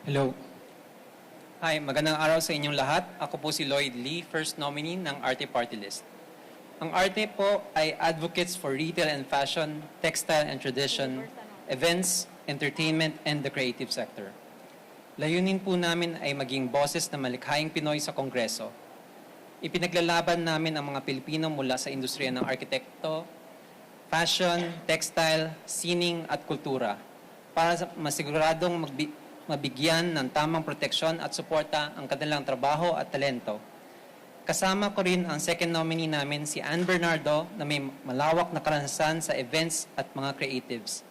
Hello. Hi, magandang araw sa inyong lahat. Ako po si Lloyd Lee, first nominee ng ARTE Party List. Ang ARTE po ay advocates for retail and fashion, textile and tradition, events, entertainment, and the creative sector. Layunin po namin ay maging boses na malikhaing Pinoy sa Kongreso. Ipinaglalaban namin ang mga Pilipino mula sa industriya ng arkitekto, fashion, textile, sining at kultura para masiguradong mabigyan ng tamang proteksyon at suporta ang kanilang trabaho at talento. Kasama ko rin ang second nominee namin si Ann Bernardo na may malawak na karanasan sa events at mga creatives.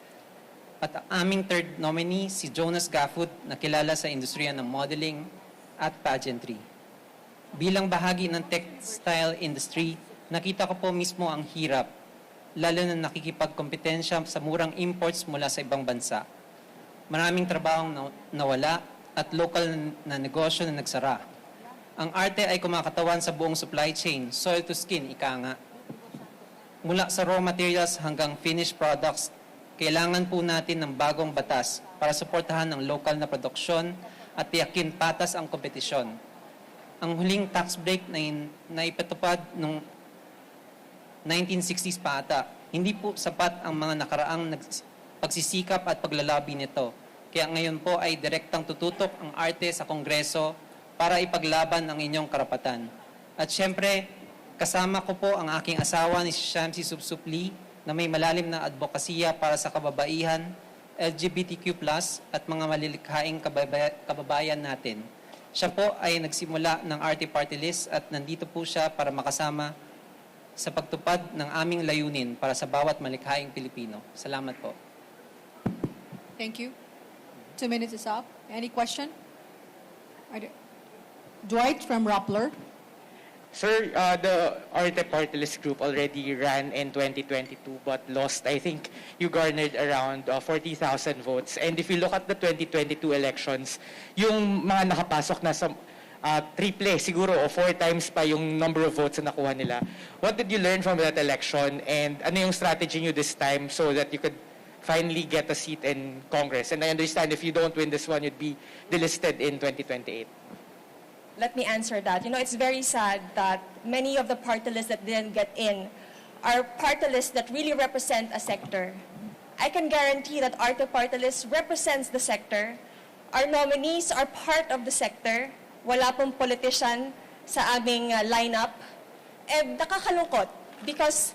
At ang aming third nominee si Jonas Gaffut na kilala sa industriya ng modeling at pageantry. Bilang bahagi ng textile industry, nakita ko po mismo ang hirap, lalo na nakikipagkompetensya sa murang imports mula sa ibang bansa. Maraming trabahong nawala at local na negosyo na nagsara. Ang ARTE ay kumakatawan sa buong supply chain, soil to skin, ika nga. Mula sa raw materials hanggang finished products, kailangan po natin ng bagong batas para suportahan ang local na produksyon at tiyakin patas ang kompetisyon. Ang huling tax break na ipatupad noong 1960s pa ata, hindi po sapat ang mga nakaraang pagsisikap at paglalabi nito. Kaya ngayon po ay direktang tututok ang ARTE sa Kongreso para ipaglaban ang inyong karapatan. At syempre, kasama ko po ang aking asawa ni Shamsi Subsupli na may malalim na advokasya para sa kababaihan, LGBTQ+, at mga malilikhaing kababayan natin. Siya po ay nagsimula ng ARTE Party List at nandito po siya para makasama sa pagtupad ng aming layunin para sa bawat malikhaing Pilipino. Salamat po. Thank you. 2 minutes is up. Any question? Dwight from Rappler. Sir, the ARTE Party List group already ran in 2022 but lost. I think you garnered around 40,000 votes. And if you look at the 2022 elections, yung mga nakapasok na sa triple siguro o 4 times pa yung number of votes na nakuha nila. What did you learn from that election? And ano yung strategy nyo this time so that you could finally get a seat in Congress? And I understand if you don't win this one, you'd be delisted in 2028. Let me answer that. You know, it's very sad that many of the party lists that didn't get in are party lists that really represent a sector. I can guarantee that ARTE party list represents the sector. Our nominees are part of the sector. Wala pong politician sa aming lineup. And nakakalungkot because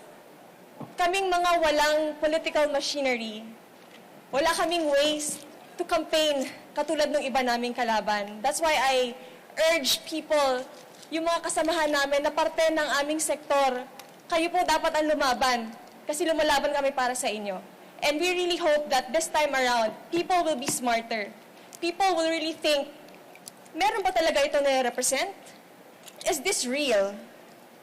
kaming mga walang political machinery, wala kaming ways to campaign katulad ng iba naming kalaban. That's why I urge people, yung mga kasamahan namin na parte ng aming sektor, kayo po dapat ang lumaban kasi lumalaban kami para sa inyo. And we really hope that this time around, people will be smarter. People will really think, meron ba talaga ito na represent? Is this real?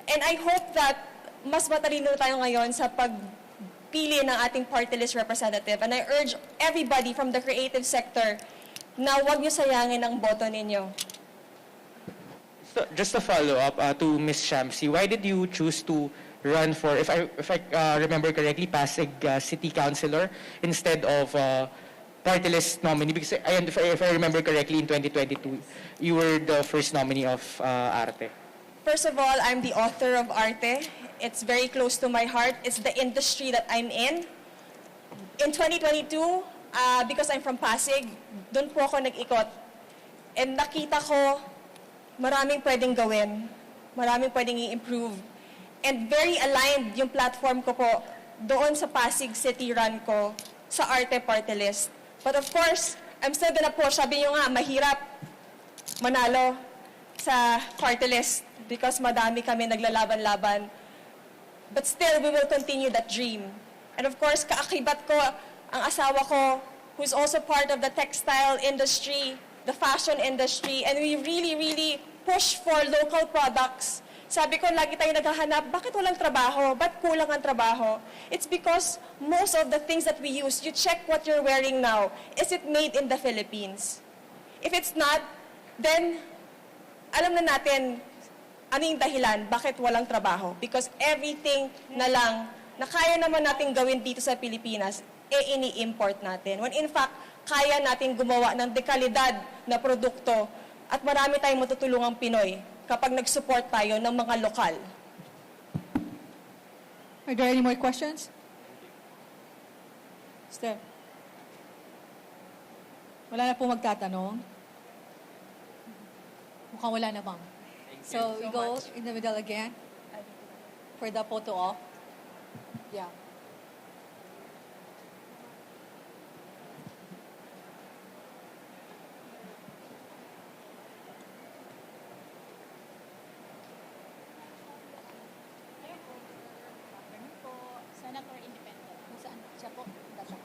And I hope that mas matalino tayo ngayon sa pagpili ng ating party list representative. And I urge everybody from the creative sector na huwag niyo sayangin ang boto ninyo. So, just a follow-up to Ms. Shamsi, why did you choose to run for, if I remember correctly, Pasig City Councilor instead of party list nominee? Because if I remember correctly, in 2022, you were the first nominee of ARTE. First of all, I'm the author of ARTE. It's very close to my heart. It's the industry that I'm in. In 2022, because I'm from Pasig, doon po ako nag-ikot. And nakita ko, maraming pwedeng gawin. Maraming pwedeng i-improve. And very aligned yung platform ko po doon sa Pasig City run ko sa ARTE Party List. But of course, I'm still gonna push. Sabi nyo nga, mahirap manalo sa party list because madami kami naglalaban-laban. But still, we will continue that dream. And of course, kaakibat ko ang asawa ko, who's also part of the textile industry, the fashion industry, and we really, really push for local products. Sabi ko, lagi tayo naghahanap, bakit walang trabaho? Ba't kulang ang trabaho? It's because most of the things that we use, you check what you're wearing now, is it made in the Philippines? If it's not, then alam na natin ano yung dahilan, bakit walang trabaho? Because everything na lang na kaya naman natin gawin dito sa Pilipinas, ini-import natin. When in fact, kaya natin gumawa ng dekalidad na produkto at marami tayong matutulungang Pinoy kapag nag-support tayo ng mga lokal. Are there any more questions? Esther? Wala na po magtatanong? Mukhang wala na, ma'am. So, we go in the middle again for the photo op. Yeah. Senator Independent. Saan siya po? Nasa